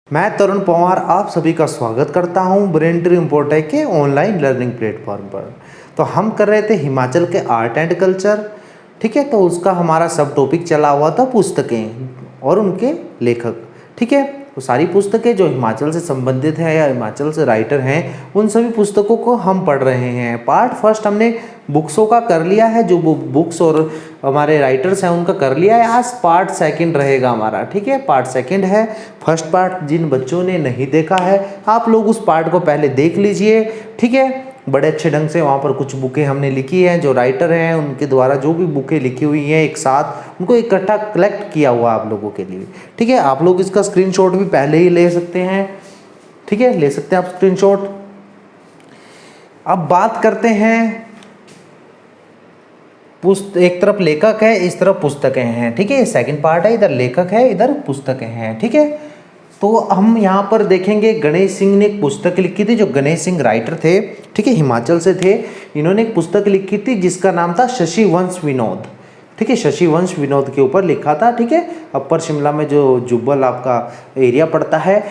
मैं तरुण पवार आप सभी का स्वागत करता हूं ब्रेनट्री इम्पोर्टेक के ऑनलाइन लर्निंग प्लेटफॉर्म पर। तो हम कर रहे थे हिमाचल के आर्ट एंड कल्चर, ठीक है। तो उसका हमारा सब टॉपिक चला हुआ था पुस्तकें और उनके लेखक, ठीक है। तो सारी पुस्तकें जो हिमाचल से संबंधित है या हिमाचल से राइटर हैं उन सभी पुस्तकों को हम पढ़ रहे हैं। पार्ट फर्स्ट हमने बुक्सों का कर लिया है, जो बुक्स और हमारे राइटर्स हैं उनका कर लिया है। आज पार्ट सेकंड रहेगा हमारा, ठीक है। पार्ट सेकंड है। फर्स्ट पार्ट जिन बच्चों ने नहीं देखा है आप लोग उस पार्ट को पहले देख लीजिए, ठीक है। बड़े अच्छे ढंग से वहाँ पर कुछ बुकें हमने लिखी हैं, जो राइटर हैं उनके द्वारा जो भी बुकें लिखी हुई हैं एक साथ उनको इकट्ठा कलेक्ट किया हुआ आप लोगों के लिए, ठीक है। आप लोग इसका स्क्रीनशॉट भी पहले ही ले सकते हैं, ठीक है, ले सकते हैं आप स्क्रीनशॉट। अब बात करते हैं एक तरफ लेखक है, इस तरफ पुस्तकें हैं, ठीक है। सेकंड पार्ट है, इधर लेखक है इधर पुस्तकें हैं, ठीक है। तो हम यहाँ पर देखेंगे गणेश सिंह ने एक पुस्तक लिखी थी, जो गणेश सिंह राइटर थे, ठीक है, हिमाचल से थे। इन्होंने एक पुस्तक लिखी थी जिसका नाम था शशि वंश विनोद, ठीक है। शशि वंश विनोद के ऊपर लिखा था, ठीक है। अपर शिमला में जो जुब्बल आपका एरिया पड़ता है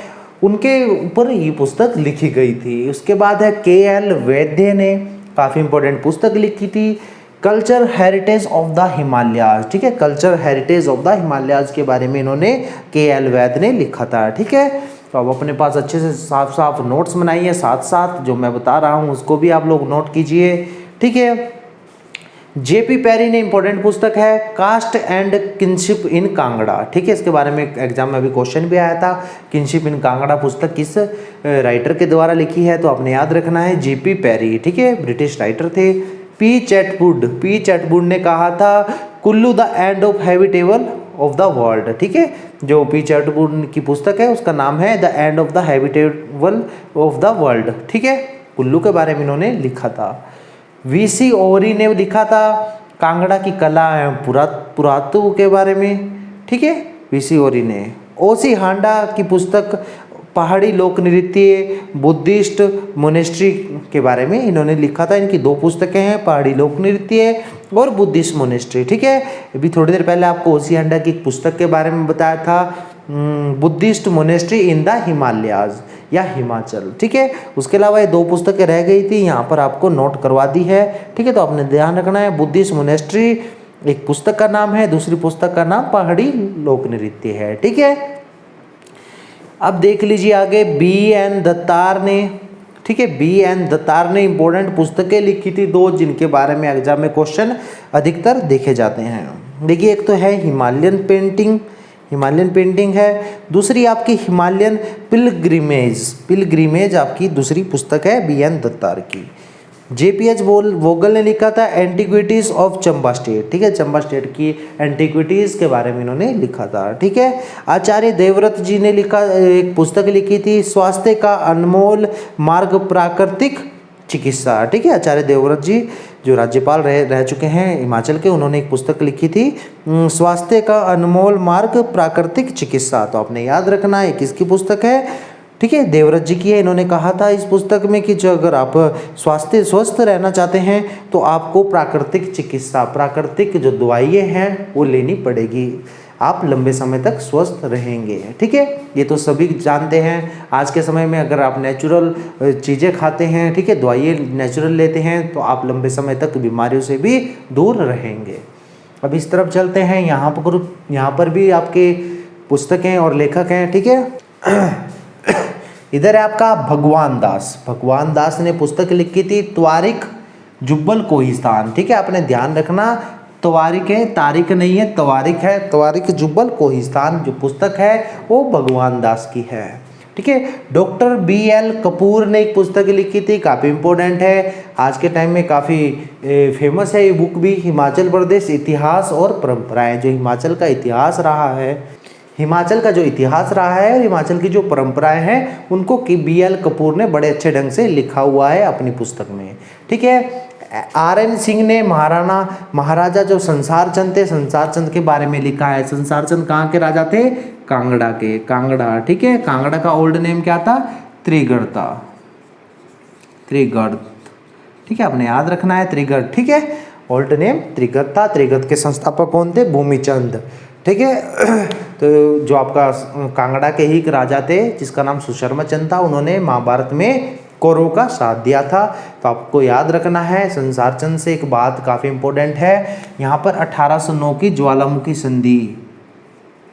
उनके ऊपर ये पुस्तक लिखी गई थी। उसके बाद है KL वैद्य ने काफ़ी इंपॉर्टेंट पुस्तक लिखी थी, culture heritage of the Himalayas, ठीक है। Culture heritage of the Himalayas के बारे में इन्होंने KL वैद्य ने लिखा था, ठीक है। तो अब अपने पास अच्छे से साफ साफ नोट्स बनाइए, साथ साथ जो मैं बता रहा हूँ उसको भी आप लोग नोट कीजिए, ठीक है। JP पेरी ने इंपॉर्टेंट पुस्तक है कास्ट एंड किनशिप इन कांगड़ा, ठीक है। इसके बारे में एग्जाम में अभी क्वेश्चन भी आया था, किनशिप इन कांगड़ा पुस्तक किस राइटर के द्वारा लिखी है, तो आपने याद रखना है JP पेरी, ठीक है, ब्रिटिश राइटर थे। P चैटवुड ने कहा था Kullu the end of habitable of the world, ठीक है। जो P चैटवुड की पुस्तक है उसका नाम है the end of the habitable of the world, ठीक है। कुल्लू के बारे में इन्होंने लिखा था। VC ओवरी ने लिखा था कांगड़ा की कला एवं पुरातत्व के बारे में, ठीक है, VC ओवरी ने। OC हांडा की पुस्तक पहाड़ी लोक नृत्य बुद्धिस्ट मोनेस्ट्री के बारे में इन्होंने लिखा था। इनकी दो पुस्तकें हैं, पहाड़ी लोक नृत्य और बुद्धिस्ट मोनेस्ट्री, ठीक है। अभी थोड़ी देर पहले आपको OC हांडा की एक पुस्तक के बारे में बताया था, Buddhist monastery in the Himalayas या हिमाचल, ठीक है। उसके अलावा ये दो पुस्तकें रह गई थी, यहाँ पर आपको नोट करवा दी है, ठीक है। तो आपने ध्यान रखना है, बुद्धिस्ट मोनेस्ट्री एक पुस्तक का नाम है, दूसरी पुस्तक का नाम पहाड़ी लोक नृत्य है, ठीक है। अब देख लीजिए आगे BN दत्तार ने, ठीक है, BN दत्तार ने इंपॉर्टेंट पुस्तकें लिखी थी दो, जिनके बारे में एग्जाम में क्वेश्चन अधिकतर देखे जाते हैं। देखिए एक तो है हिमालयन पेंटिंग है, दूसरी आपकी हिमालयन पिलग्रिमेज आपकी दूसरी पुस्तक है BN दत्तार की। JPH वोगल ने लिखा था एंटीक्विटीज ऑफ चंबा स्टेट, ठीक है, चंबा स्टेट की एंटीक्विटीज के बारे में इन्होंने लिखा था, ठीक है। आचार्य देवव्रत जी ने लिखा एक पुस्तक लिखी थी स्वास्थ्य का अनमोल मार्ग प्राकृतिक चिकित्सा, ठीक है। आचार्य देवव्रत जी जो राज्यपाल रह चुके हैं हिमाचल के, उन्होंने एक पुस्तक लिखी थी स्वास्थ्य का अनमोल मार्ग प्राकृतिक चिकित्सा। तो आपने याद रखना है किसकी पुस्तक है, ठीक है, देवव्रत जी की है। इन्होंने कहा था इस पुस्तक में कि जो अगर आप स्वस्थ रहना चाहते हैं तो आपको प्राकृतिक चिकित्सा, प्राकृतिक जो दवाइयाँ हैं वो लेनी पड़ेगी, आप लंबे समय तक स्वस्थ रहेंगे, ठीक है। ये तो सभी जानते हैं। आज के समय में अगर आप नेचुरल चीज़ें खाते हैं, ठीक है, दवाइयाँ नेचुरल लेते हैं तो आप लंबे समय तक बीमारियों से भी दूर रहेंगे। अब इस तरफ चलते हैं, यहाँ पर भी आपके पुस्तकें और लेखक हैं, ठीक है। इधर है आपका भगवान दास ने पुस्तक लिखी थी त्वारिख जुब्बल कोहिस्तान, ठीक है। आपने ध्यान रखना त्वारिख है, तारीख नहीं है, त्वारिख है, त्वारिख जुब्बल कोहिस्तान जो पुस्तक है वो भगवान दास की है, ठीक है। डॉक्टर BL कपूर ने एक पुस्तक लिखी थी, काफ़ी इंपॉर्टेंट है, आज के टाइम में काफ़ी फेमस है ये बुक भी, हिमाचल प्रदेश इतिहास और परंपराएं। जो हिमाचल का इतिहास रहा है, हिमाचल का जो इतिहास रहा है और हिमाचल की जो परंपराएं हैं उनको BL कपूर ने बड़े अच्छे ढंग से लिखा हुआ है अपनी पुस्तक में, ठीक है। RN सिंह ने महाराजा जो संसार चंद थे, संसार चंद के बारे में लिखा है। संसार चंद कहाँ के राजा थे, कांगड़ा, ठीक है। कांगड़ा का ओल्ड नेम क्या था, त्रिगढ़, ठीक है, आपने याद रखना है त्रिगढ़, ठीक है, ओल्ड नेम त्रिगढ़ था। त्रिगढ़ के संस्थापक कौन थे, भूमिचंद, ठीक है। तो तो जो आपका कांगड़ा के ही एक राजा थे जिसका नाम सुशर्मा चंद था, उन्होंने महाभारत में कौरवों का साथ दिया था। तो आपको याद रखना है संसार चंद से एक बात काफ़ी इंपॉर्टेंट है, यहाँ पर 1809 की ज्वालामुखी संधि,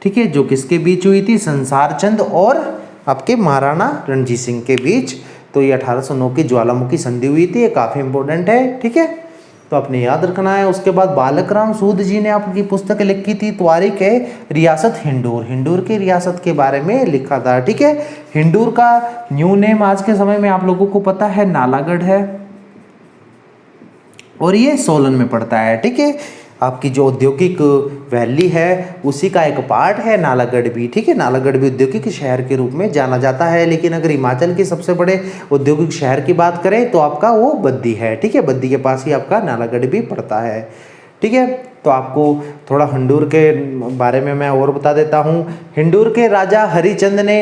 ठीक है, जो किसके बीच हुई थी, संसार चंद और आपके महाराणा रणजीत सिंह के बीच। तो ये 1809 की ज्वालामुखी संधि हुई थी, ये काफ़ी इंपॉर्टेंट है, ठीक है, तो आपने याद रखना है। उसके बाद बालक राम सूद जी ने आपकी पुस्तक लिखी थी त्वारिक है रियासत हिंडूर, हिंडूर की रियासत के बारे में लिखा था, ठीक है। हिंडूर का न्यू नेम आज के समय में आप लोगों को पता है नालागढ़ है और ये सोलन में पड़ता है, ठीक है। आपकी जो औद्योगिक वैली है उसी का एक पार्ट है नालागढ़ भी, ठीक है। नालागढ़ भी औद्योगिक शहर के रूप में जाना जाता है, लेकिन अगर हिमाचल के सबसे बड़े औद्योगिक शहर की बात करें तो आपका वो बद्दी है, ठीक है। बद्दी के पास ही आपका नालागढ़ भी पड़ता है, ठीक है। तो आपको थोड़ा हिंडूर के बारे में मैं और बता देता हूँ। हिंडूर के राजा हरिचंद ने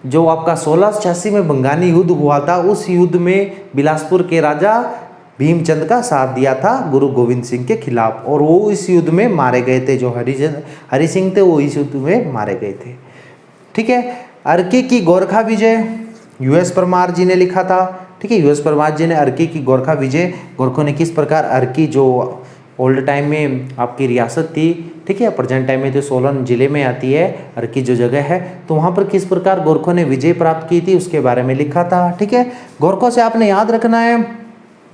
जो आपका 1686 में बंगानी युद्ध हुआ था, उस युद्ध में बिलासपुर के राजा भीमचंद का साथ दिया था गुरु गोविंद सिंह के खिलाफ, और वो इस युद्ध में मारे गए थे। जो हरि सिंह थे वो इस युद्ध में मारे गए थे, ठीक है। अर्की की गोरखा विजय यूएस परमार जी ने लिखा था, ठीक है। यूएस परमार जी ने अर्की की गोरखा विजय, गोरखों ने किस प्रकार अर्की जो ओल्ड टाइम में आपकी रियासत थी, ठीक है, प्रेजेंट टाइम में तो सोलन जिले में आती है अर्की जो जगह है, तो वहाँ पर किस प्रकार गोरखों ने विजय प्राप्त की थी उसके बारे में लिखा था, ठीक है। गोरखों से आपने याद रखना है,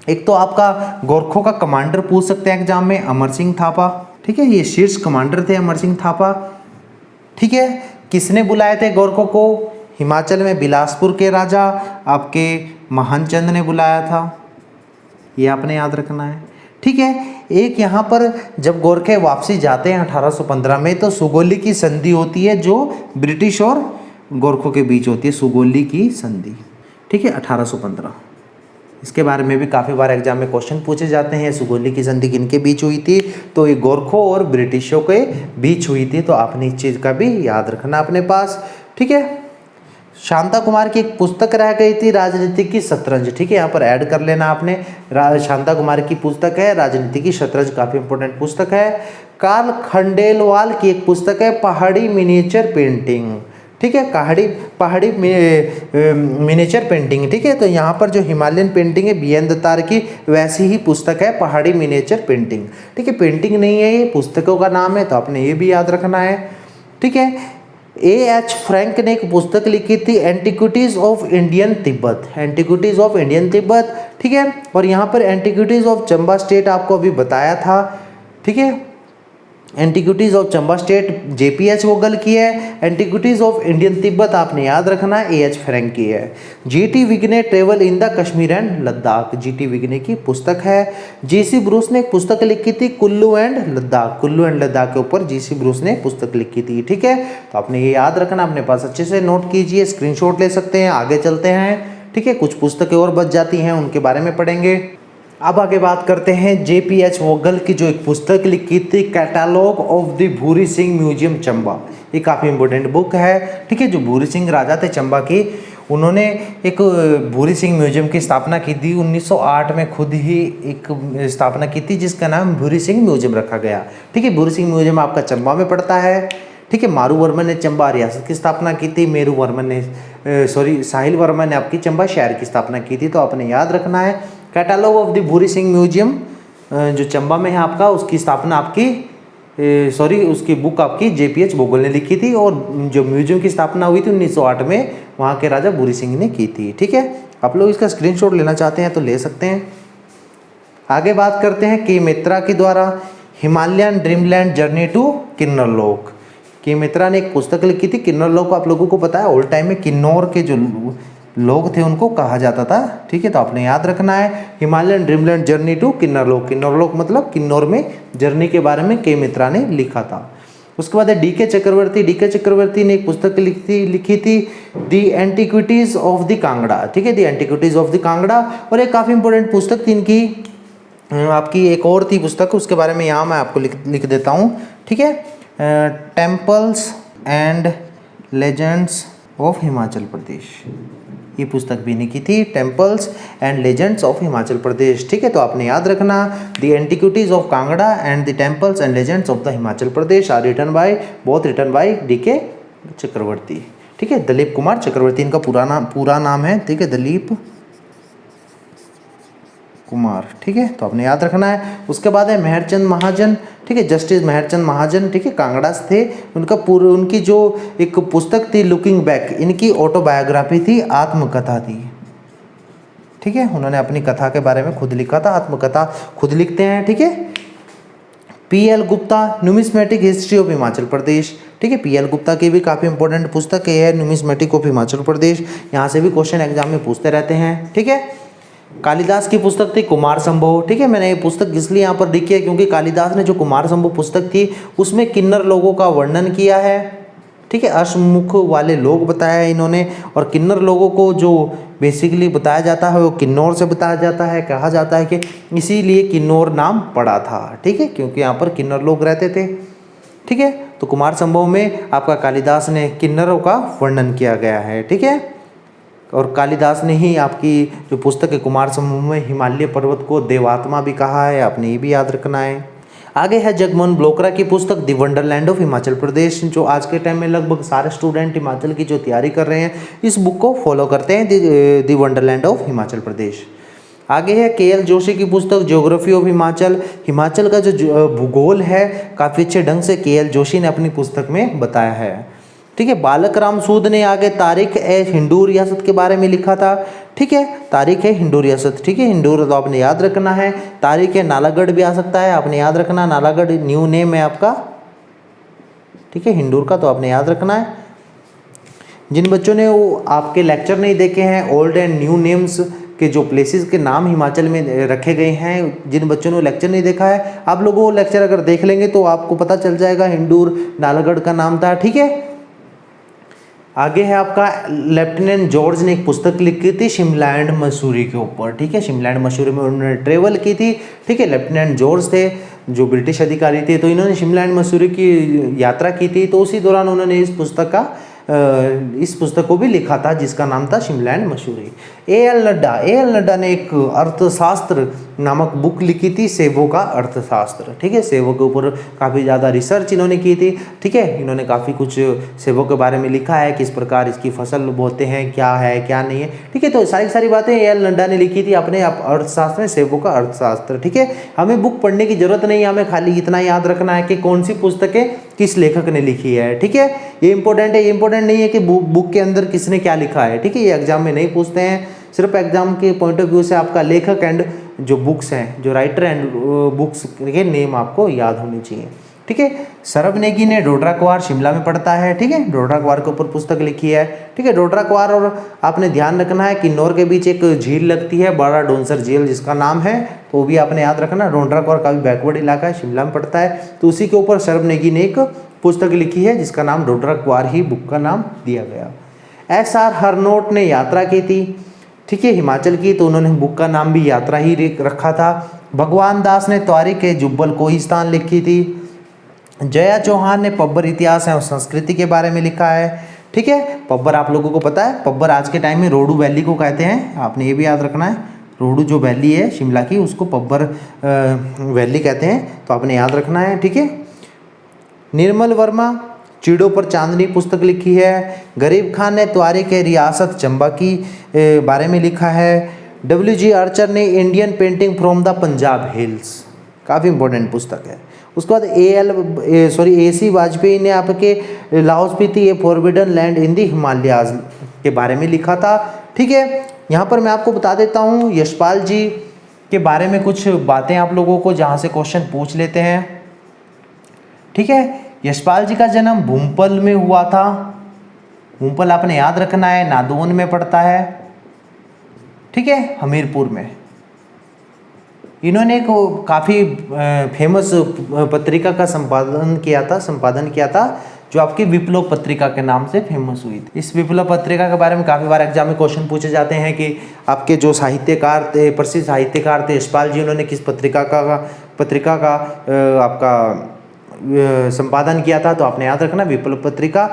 एक तो आपका गोरखों का कमांडर पूछ सकते हैं एग्जाम में, अमर सिंह थापा, ठीक है, ये शीर्ष कमांडर थे अमर सिंह थापा, ठीक है। किसने बुलाए थे गोरखों को, हिमाचल में बिलासपुर के राजा आपके महानचंद ने बुलाया था, ये आपने याद रखना है, ठीक है। एक यहाँ पर जब गोरखे वापसी जाते हैं 1815 में तो सुगोली की संधि होती है जो ब्रिटिश और गोरखों के बीच होती है, सुगोली की संधि, ठीक है, 1815। इसके बारे में भी काफ़ी बार एग्जाम में क्वेश्चन पूछे जाते हैं, सुगोली की संधि किनके बीच हुई थी, तो ये गोरखों और ब्रिटिशों के बीच हुई थी, तो आपने इस चीज़ का भी याद रखना अपने पास, ठीक है। शांता कुमार की एक पुस्तक रह गई थी राजनीति की शतरंज, ठीक है, यहाँ पर ऐड कर लेना आपने, शांता कुमार की पुस्तक है राजनीति की शतरंज, काफ़ी इंपॉर्टेंट पुस्तक है। कार्ल खंडेलवाल की एक पुस्तक है पहाड़ी मिनिएचर पेंटिंग, ठीक है, पहाड़ी मिनिएचर पेंटिंग, ठीक है। तो यहाँ पर जो हिमालयन पेंटिंग है बी एन दत्तार की, वैसी ही पुस्तक है पहाड़ी मिनिएचर पेंटिंग, ठीक है। पेंटिंग नहीं है ये, पुस्तकों का नाम है, तो आपने ये भी याद रखना है, ठीक है। एएच फ्रैंक ने एक पुस्तक लिखी थी antiquities of Indian Tibet, antiquities of Indian Tibet, ठीक है। और यहाँ पर एंटिक्विटीज ऑफ चंबा स्टेट आपको अभी बताया था, ठीक है। Antiquities of Chamba state JPH वोगल की है, एंटिक्विटीज ऑफ इंडियन तिब्बत आपने याद रखना है एएच फ्रैंक की है। GT विग्ने travel in the Kashmir and Ladakh, GT विग्ने की पुस्तक है। जीसी ब्रूस ने एक पुस्तक लिखी थी कुल्लू एंड लद्दाख, कुल्लू एंड लद्दाख के ऊपर जीसी ब्रूस ने पुस्तक लिखी थी, ठीक है। तो आपने ये याद रखना, अपने पास अच्छे से नोट कीजिए, स्क्रीनशॉट ले सकते हैं। आगे चलते हैं, ठीक है, कुछ पुस्तकें और बच जाती हैं उनके बारे में पढ़ेंगे। अब आगे बात करते हैं जेपीएच वोगल की जो एक पुस्तक लिखी थी catalogue of the Bhuri Singh museum Chamba, ये काफ़ी इंपॉर्टेंट बुक है, ठीक है। जो भूरी सिंह राजा थे चंबा की, उन्होंने एक भूरी सिंह म्यूजियम की स्थापना की थी 1908 में, खुद ही एक स्थापना की थी जिसका नाम भूरी सिंह म्यूजियम रखा गया, ठीक है। भूरी सिंह म्यूजियम आपका चंबा में पड़ता है, ठीक है। मारू वर्मन ने चंबा रियासत की स्थापना की थी, मेरू वर्मन ने साहिल वर्मन ने आपकी चंबा शहर की स्थापना की थी, तो आपने याद रखना है। Catalogue of the Bhuri Singh museum जो चंबा में है आपका, उसकी स्थापना आपकी उसकी बुक आपकी जेपीएच वोगल ने लिखी थी, और जो म्यूजियम की स्थापना हुई थी 1908 में वहाँ के राजा भूरी सिंह ने की थी, ठीक है। आप लोग इसका स्क्रीनशॉट लेना चाहते हैं तो ले सकते हैं। आगे बात करते हैं के मित्रा के द्वारा हिमालयन ड्रीमलैंड जर्नी टू किन्नर लोक, के मित्रा ने एक पुस्तक लिखी थी। किन्नर लोक आप लोगों को पता है ओल्ड टाइम में किन्नौर के जो लोग थे उनको कहा जाता था, ठीक है। तो आपने याद रखना है हिमालयन ड्रीमलैंड जर्नी टू किन्नर लोक, किन्नर लोक मतलब किन्नौर में जर्नी के बारे में के मित्रा ने लिखा था। उसके बाद है डीके चक्रवर्ती ने एक पुस्तक लिखी थी दी एंटिक्विटीज ऑफ द कांगड़ा, ठीक है, दी एंटिक्विटीज ऑफ द कांगड़ा। और एक काफ़ी इंपॉर्टेंट पुस्तक थी इनकी, आपकी एक और थी पुस्तक, उसके बारे में यहाँ मैं आपको लिख देता हूँ, ठीक है, temples and legends of Himachal Pradesh, ये पुस्तक भी लिखी थी, temples and legends of Himachal Pradesh. ठीक है, तो आपने याद रखना the antiquities of Kangra and the temples and legends of the Himachal Pradesh are written by DK Chakravarti. ठीक है, दिलीप कुमार चक्रवर्ती इनका पूरा नाम है। ठीक है, दिलीप कुमार। ठीक है, तो आपने याद रखना है। उसके बाद है मेहरचंद महाजन। ठीक है, जस्टिस मेहरचंद महाजन। ठीक है, कांगड़ा से थे। उनकी जो एक पुस्तक थी लुकिंग बैक, इनकी ऑटोबायोग्राफी थी, आत्मकथा थी। ठीक है, उन्होंने अपनी कथा के बारे में खुद लिखा था, आत्मकथा खुद लिखते हैं। ठीक है, PL Gupta numismatic history of Himachal Pradesh. ठीक है, PL गुप्ता की भी काफ़ी इंपॉर्टेंट पुस्तक है न्यूमिस्मेटिक ऑफ हिमाचल प्रदेश। यहाँ से भी क्वेश्चन एग्जाम में पूछते रहते हैं। ठीक है, कालिदास की पुस्तक थी कुमार संभव। ठीक है, मैंने ये पुस्तक इसलिए यहाँ पर लिखी है क्योंकि कालिदास ने जो कुमार संभव पुस्तक थी उसमें किन्नर लोगों का वर्णन किया है। ठीक है, अश्वमुख वाले लोग बताया है इन्होंने, और किन्नर लोगों को जो बेसिकली बताया जाता है वो किन्नौर से बताया जाता है। कहा जाता है कि इसीलिए किन्नौर नाम पड़ा था। ठीक है, क्योंकि यहाँ पर किन्नर लोग रहते थे। ठीक है, तो कुमार संभव में आपका कालिदास ने किन्नरों का वर्णन किया गया है। ठीक है, और कालिदास ने ही आपकी जो पुस्तक है कुमार संभव में हिमालय पर्वत को देवात्मा भी कहा है, आपने ये भी याद रखना है। आगे है जगमोहन ब्लोकरा की पुस्तक द वंडरलैंड ऑफ हिमाचल प्रदेश, जो आज के टाइम में लगभग सारे स्टूडेंट हिमाचल की जो तैयारी कर रहे हैं इस बुक को फॉलो करते हैं, द वंडरलैंड ऑफ हिमाचल प्रदेश। आगे है KL जोशी की पुस्तक ज्योग्राफी ऑफ हिमाचल। हिमाचल का जो भूगोल है काफ़ी अच्छे ढंग से KL जोशी ने अपनी पुस्तक में बताया है। ठीक है, बालक राम सूद ने आगे तारीख ए हिंदू रियासत के बारे में लिखा था। ठीक है, तारीख है हिंदू रियासत। ठीक है, हिंदू तो आपने याद रखना है। तारीख है नालागढ़ भी आ सकता है, आपने याद रखना, नालागढ़ न्यू नेम है आपका। ठीक है, हिंदूर का तो आपने याद रखना है। जिन बच्चों ने वो आपके लेक्चर नहीं देखे हैं, ओल्ड एंड न्यू नेम्स के जो प्लेसेस के नाम हिमाचल में रखे गए हैं, जिन बच्चों ने लेक्चर नहीं देखा है, आप लोगों वो लेक्चर अगर देख लेंगे तो आपको पता चल जाएगा हिंदूर नालागढ़ का नाम था। ठीक है, आगे है आपका लेफ्टिनेंट जॉर्ज ने एक पुस्तक लिखी थी शिमला एंड मसूरी के ऊपर। ठीक है, शिमला एंड मसूरी में उन्होंने ट्रेवल की थी। ठीक है, लेफ्टिनेंट जॉर्ज थे जो ब्रिटिश अधिकारी थे, तो इन्होंने शिमला एंड मसूरी की यात्रा की थी, तो उसी दौरान उन्होंने इस पुस्तक को भी लिखा था जिसका नाम था शिमला एंड मसूरी। A.L. नड्डा ने एक अर्थशास्त्र नामक बुक लिखी थी, सेबों का अर्थशास्त्र। ठीक है, सेबों के ऊपर काफ़ी ज़्यादा रिसर्च इन्होंने की थी। ठीक है, इन्होंने काफ़ी कुछ सेबों के बारे में लिखा है, किस प्रकार इसकी फसल बोते हैं, क्या है क्या नहीं है। ठीक है, तो सारी बातें A.L. नड्डा ने लिखी थी अपने अर्थशास्त्र में, सेबों का अर्थशास्त्र। ठीक है, हमें बुक पढ़ने की जरूरत नहीं है, हमें खाली इतना याद रखना है कि कौन सी पुस्तकें किस लेखक ने लिखी है। ठीक है, ये इंपॉर्टेंट है। ये इंपॉर्टेंट नहीं है कि बुक के अंदर किसने क्या लिखा है। ठीक है, ये एग्जाम में नहीं पूछते हैं, सिर्फ एग्जाम के पॉइंट ऑफ व्यू से आपका लेखक एंड जो बुक्स हैं, जो राइटर एंड बुक्स के नेम आपको याद होनी चाहिए। ठीक है, सरब नेगी ने डोडरा क्वार शिमला में पढ़ता है। ठीक है, डोडरा क्वार के ऊपर पुस्तक लिखी है। ठीक है, डोडरा क्वार और आपने ध्यान रखना है किन्नौर के बीच एक झील लगती है, बड़ा डोंसर झील जिसका नाम है, तो वो भी आपने याद रखना। डोडरा क्वार काफ़ी बैकवर्ड इलाका है, शिमला में पड़ता है, तो उसी के ऊपर सरब नेगी ने एक पुस्तक लिखी है जिसका नाम डोडरा क्वार ही बुक का नाम दिया गया। S.R. हरनोट ने यात्रा की थी। ठीक है, हिमाचल की, तो उन्होंने बुक का नाम भी यात्रा ही रखा था। भगवान दास ने त्वारी के जुब्बल कोहिस्तान लिखी थी। जया चौहान ने पब्बर इतिहास एवं संस्कृति के बारे में लिखा है। ठीक है, पब्बर आप लोगों को पता है, पब्बर आज के टाइम में रोडू वैली को कहते हैं, आपने ये भी याद रखना है। रोडू जो वैली है शिमला की, उसको पब्बर वैली कहते हैं, तो आपने याद रखना है। ठीक है, निर्मल वर्मा चीड़ों पर चांदनी पुस्तक लिखी है। गरीब खान ने त्वारी के रियासत चंबा की बारे में लिखा है। W.G. आर्चर ने Indian painting from the Punjab hills, काफ़ी इंपॉर्टेंट पुस्तक है। उसके बाद A.C. वाजपेयी ने आपके लाहौल स्पीति ए फॉरबिडन लैंड इन दी हिमालयाज के बारे में लिखा था। ठीक है, यहाँ पर मैं आपको बता देता हूँ यशपाल जी के बारे में कुछ बातें आप लोगों को, जहाँ से क्वेश्चन पूछ लेते हैं। ठीक है, यशपाल जी का जन्म भूमपल में हुआ था। भूमपल आपने याद रखना है, नादौन में पड़ता है। ठीक है, हमीरपुर में। इन्होंने एक काफ़ी फेमस पत्रिका का संपादन किया था जो आपकी विप्लव पत्रिका के नाम से फेमस हुई थी। इस विप्लव पत्रिका के बारे में काफ़ी बार एग्जाम में क्वेश्चन पूछे जाते हैं कि आपके जो साहित्यकार थे, प्रसिद्ध साहित्यकार थे यशपाल जी, उन्होंने किस पत्रिका का आपका संपादन किया था, तो आपने याद रखना विप्लव पत्रिका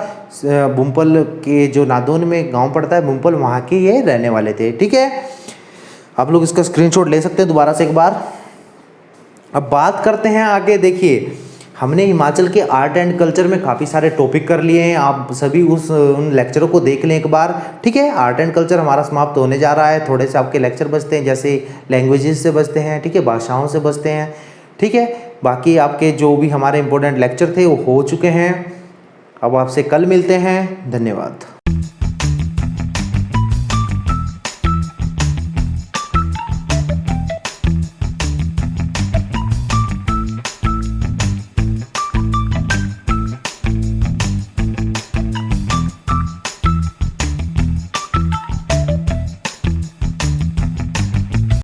बुम्पल के जो नादौन में गांव पड़ता है बुम्पल, वहाँ के ये रहने वाले थे। ठीक है, आप लोग इसका स्क्रीनशॉट ले सकते हैं दोबारा से एक बार। अब बात करते हैं आगे। देखिए हमने हिमाचल के आर्ट एंड कल्चर में काफ़ी सारे टॉपिक कर लिए हैं, आप सभी उन लेक्चरों को देख लें एक बार। ठीक है, आर्ट एंड कल्चर हमारा समाप्त होने जा रहा है, थोड़े से आपके लेक्चर बचते हैं, जैसे लैंग्वेजेस से बचते हैं, ठीक है, भाषाओं से बचते हैं। ठीक है, बाकी आपके जो भी हमारे इंपॉर्टेंट लेक्चर थे वो हो चुके हैं। अब आपसे कल मिलते हैं, धन्यवाद।